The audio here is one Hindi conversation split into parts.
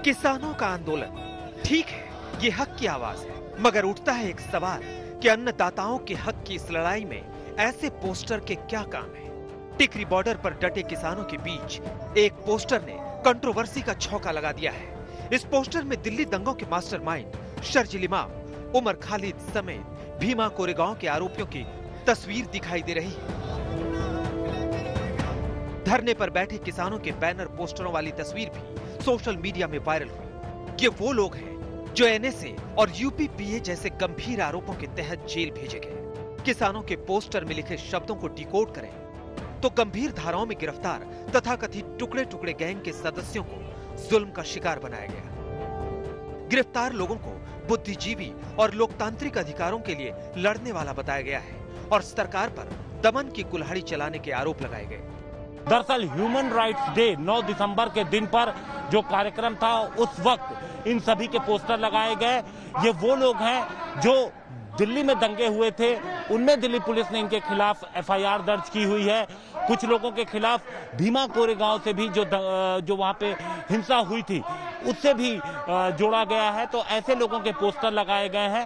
किसानों का आंदोलन ठीक है, ये हक की आवाज है, मगर उठता है एक सवाल कि अन्नदाताओं के हक की इस लड़ाई में ऐसे पोस्टर के क्या काम है। टिकरी बॉर्डर पर डटे किसानों के बीच एक पोस्टर ने कंट्रोवर्सी का छौका लगा दिया है। इस पोस्टर में दिल्ली दंगों के मास्टरमाइंड शर्जील इमाम, उमर खालिद समेत भीमा कोरेगांव के आरोपियों की तस्वीर दिखाई दे रही है। धरने पर बैठे किसानों के बैनर पोस्टरों वाली तस्वीर भी सोशल मीडिया में वायरल हुई। ये वो लोग हैं जो एनएसए और यूपीपीए जैसे गंभीर आरोपों के तहत जेल भेजे गए। किसानों के पोस्टर में लिखे शब्दों को डिकोड करें तो गंभीर धाराओं में गिरफ्तार तथाकथित टुकड़े टुकड़े गैंग के सदस्यों को जुल्म का शिकार बनाया गया। गिरफ्तार लोगों को बुद्धिजीवी और लोकतांत्रिक अधिकारों के लिए लड़ने वाला बताया गया है और सरकार पर दमन की कुल्हाड़ी चलाने के आरोप लगाए गए। दरअसल ह्यूमन राइट्स डे 9 दिसंबर के दिन पर जो कार्यक्रम था उस वक्त इन सभी के पोस्टर लगाए गए। ये वो लोग हैं जो दिल्ली में दंगे हुए थे, उनमें दिल्ली पुलिस ने इनके खिलाफ एफआईआर दर्ज की हुई है। कुछ लोगों के खिलाफ भीमा कोरेगांव से भी जो वहां पे हिंसा हुई थी उससे भी जोड़ा गया है। तो ऐसे लोगों के पोस्टर लगाए गए हैं।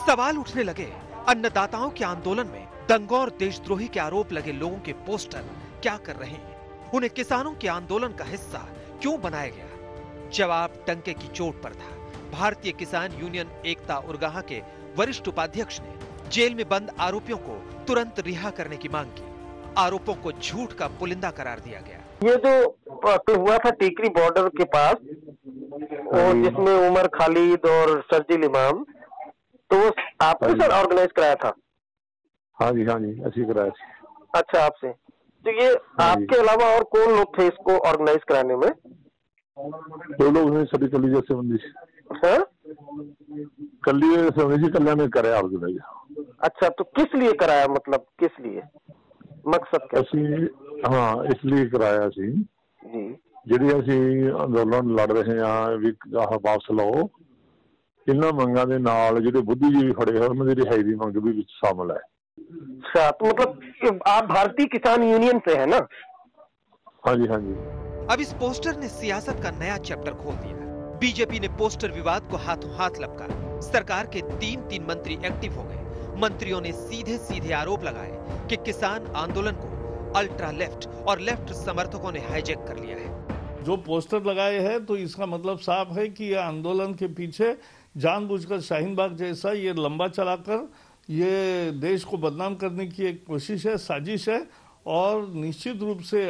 सवाल उठने लगे, अन्नदाताओं के आंदोलन में दंगों और देशद्रोही के आरोप लगे लोगों के पोस्टर क्या कर रहे हैं? उन्हें किसानों के आंदोलन का हिस्सा क्यों बनाया गया? जवाब डंके की चोट पर था। भारतीय किसान यूनियन एकता उरगाहा के वरिष्ठ उपाध्यक्ष ने जेल में बंद आरोपियों को तुरंत रिहा करने की मांग की। आरोपों को झूठ का पुलिंदा करार दिया गया। ये जो हुआ था टिकरी बॉर्डर के पास, और जिसमें उमर खालिद और शर्जील इमाम, तो आपने सर ऑर्गेनाइज कराया था? हाँ जी ऐसी कराया था। अच्छा, आपसे। तो ये आपके अलावा और कौन लोग थे इसको ऑर्गेनाइज कराने में? दो लोग हैं, सभी कलिया से बंदी कलिया से बंदी कल्याण ने कराया ऑर्गेनाइज। अच्छा, तो किस लिए कराया, मतलब किस लिए, मकसद क्या? हाँ, इसलिए कराया सी जी, ਜਿਹੜੀ ਅਸੀਂ ਅੰਦੋਲਨ ਲੜ ਰਹੇ ਹਾਂ ਵੀ ਵਾਪਸ ਲਓ। ਇਹਨਾਂ ਮੰਗਾਂ ਦੇ ਨਾਲ ਜਿਹੜੇ ਬੁੱਧੀਜੀਵੀ ਖੜੇ ਹੋਏ ਉਹਨਾਂ ਦੀ ਰਿਹਾਈ ਦੀ ਮੰਗ ਵੀ ਵਿੱਚ शामिल है। अच्छा, तो मतलब आप भारतीय किसान यूनियन से है ना? हाँ जी। अब इस पोस्टर ने सियासत का नया चैप्टर खोल दिया। बीजेपी ने पोस्टर विवाद को हाथों हाथ लपका। सरकार के 3 मंत्री एक्टिव हो गए। मंत्रियों ने सीधे सीधे आरोप लगाए कि किसान आंदोलन को अल्ट्रा लेफ्ट और लेफ्ट समर्थकों ने हाईजैक कर लिया है। जो पोस्टर लगाए हैं तो इसका मतलब साफ है कि यह आंदोलन के पीछे जानबूझकर शाहीन बाग जैसा ये लंबा चलाकर ये देश को बदनाम करने की एक कोशिश है, साजिश है। और निश्चित रूप से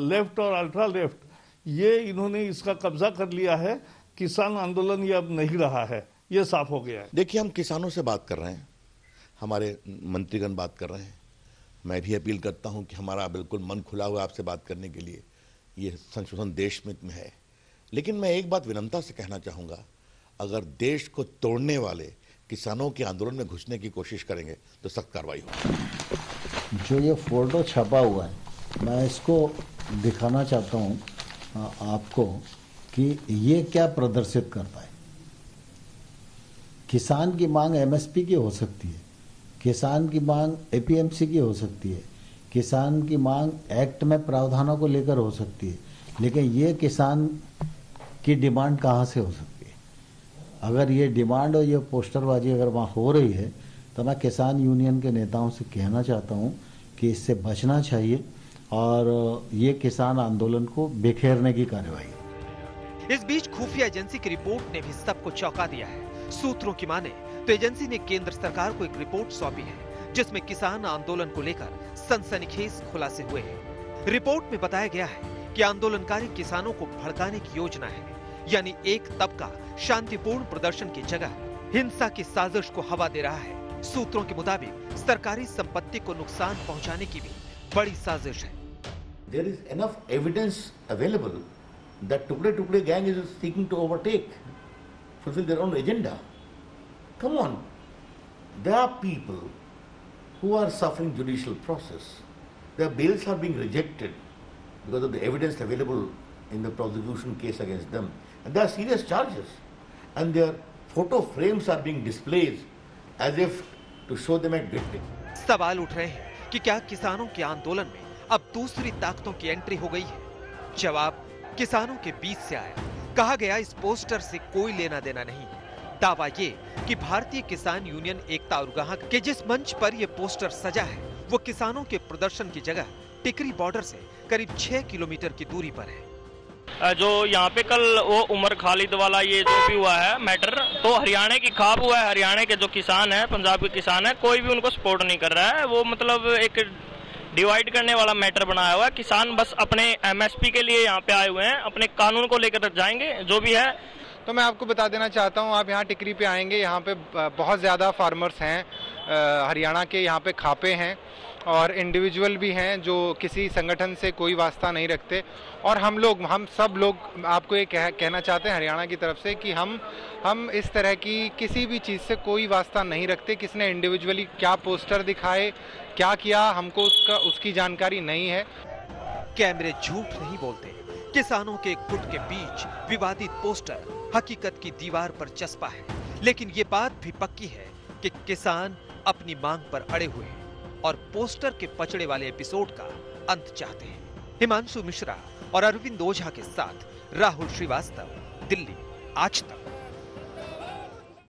लेफ्ट और अल्ट्रा लेफ्ट ये इन्होंने इसका कब्जा कर लिया है। किसान आंदोलन ये अब नहीं रहा है, ये साफ हो गया है। देखिए, हम किसानों से बात कर रहे हैं, हमारे मंत्रीगण बात कर रहे हैं। मैं भी अपील करता हूं कि हमारा बिल्कुल मन खुला हुआ आपसे बात करने के लिए। ये संशोधन देश में है, लेकिन मैं एक बात विनम्रता से कहना चाहूँगा, अगर देश को तोड़ने वाले किसानों के आंदोलन में घुसने की कोशिश करेंगे तो सख्त कार्रवाई होगी। जो ये फोटो छपा हुआ है, मैं इसको दिखाना चाहता हूँ आपको कि ये क्या प्रदर्शित करता है। किसान की मांग एमएसपी की हो सकती है, किसान की मांग एपीएमसी की हो सकती है, किसान की मांग एक्ट में प्रावधानों को लेकर हो सकती है, लेकिन ये किसान की डिमांड कहाँ से हो सकती है? अगर ये डिमांड और ये पोस्टरबाजी अगर वहाँ हो रही है तो मैं किसान यूनियन के नेताओं से कहना चाहता हूँ कि इससे बचना चाहिए और ये किसान आंदोलन को बिखेरने की कार्रवाई। इस बीच खुफिया एजेंसी की रिपोर्ट ने भी सबको चौंका दिया है। सूत्रों की माने तो एजेंसी ने केंद्र सरकार को एक रिपोर्ट सौंपी है जिसमें किसान आंदोलन को लेकर सनसनीखेज खुलासे हुए हैं। रिपोर्ट में बताया गया है कि आंदोलनकारी किसानों को भड़काने की योजना है, यानी एक तबका शांतिपूर्ण प्रदर्शन की जगह हिंसा की साजिश को हवा दे रहा है। सूत्रों के मुताबिक सरकारी संपत्ति को नुकसान पहुंचाने की भी बड़ी साजिश है। There is enough evidence available that टुकड़े gang is seeking to overtake, fulfill their own agenda. Come on, there are people who are suffering judicial process. Their bails are being rejected because of the evidence available in the prosecution case against them. And there are serious charges. And their photo frames are being displayed as if to show them at guilty. सवाल उठ रहे हैं कि क्या किसानों के आंदोलन में अब दूसरी ताकतों की एंट्री हो गई है? जवाब किसानों के बीच से आया। कहा गया इस पोस्टर से कोई लेना देना नहीं। दावा ये कि भारतीय किसान यूनियन एकता उरगाह के जिस मंच पर यह पोस्टर सजा है वो किसानों के प्रदर्शन की जगह टिकरी बॉर्डर से करीब 6 किलोमीटर की दूरी पर है। जो यहाँ पे कल वो उमर खालिद वाला ये जो भी हुआ है मैटर, तो हरियाणा की खाप हुआ है। हरियाणा के जो किसान है, पंजाब के किसान है, कोई भी उनको सपोर्ट नहीं कर रहा है। वो मतलब एक डिवाइड करने वाला मैटर बनाया हुआ है। किसान बस अपने एमएसपी के लिए यहाँ पे आए हुए हैं, अपने कानून को लेकर जाएंगे जो भी है। तो मैं आपको बता देना चाहता हूँ, आप यहाँ टिकरी पे आएंगे, यहाँ पे बहुत ज़्यादा फार्मर्स हैं हरियाणा के, यहाँ पे खापे हैं और इंडिविजुअल भी हैं जो किसी संगठन से कोई वास्ता नहीं रखते। और हम सब लोग आपको ये कहना चाहते हैं हरियाणा की तरफ से कि हम इस तरह की किसी भी चीज़ से कोई वास्ता नहीं रखते। किसने इंडिविजुअली क्या पोस्टर दिखाए, क्या किया, हमको उसकी जानकारी नहीं है। कैमरे झूठ नहीं बोलते। किसानों के गुट के बीच विवादित पोस्टर हकीकत की दीवार पर चस्पा है, लेकिन ये बात भी पक्की है कि किसान अपनी मांग पर अड़े हुए हैं और पोस्टर के पचड़े वाले एपिसोड का अंत चाहते हैं। हिमांशु मिश्रा और अरविंद ओझा के साथ राहुल श्रीवास्तव, दिल्ली, आज तक।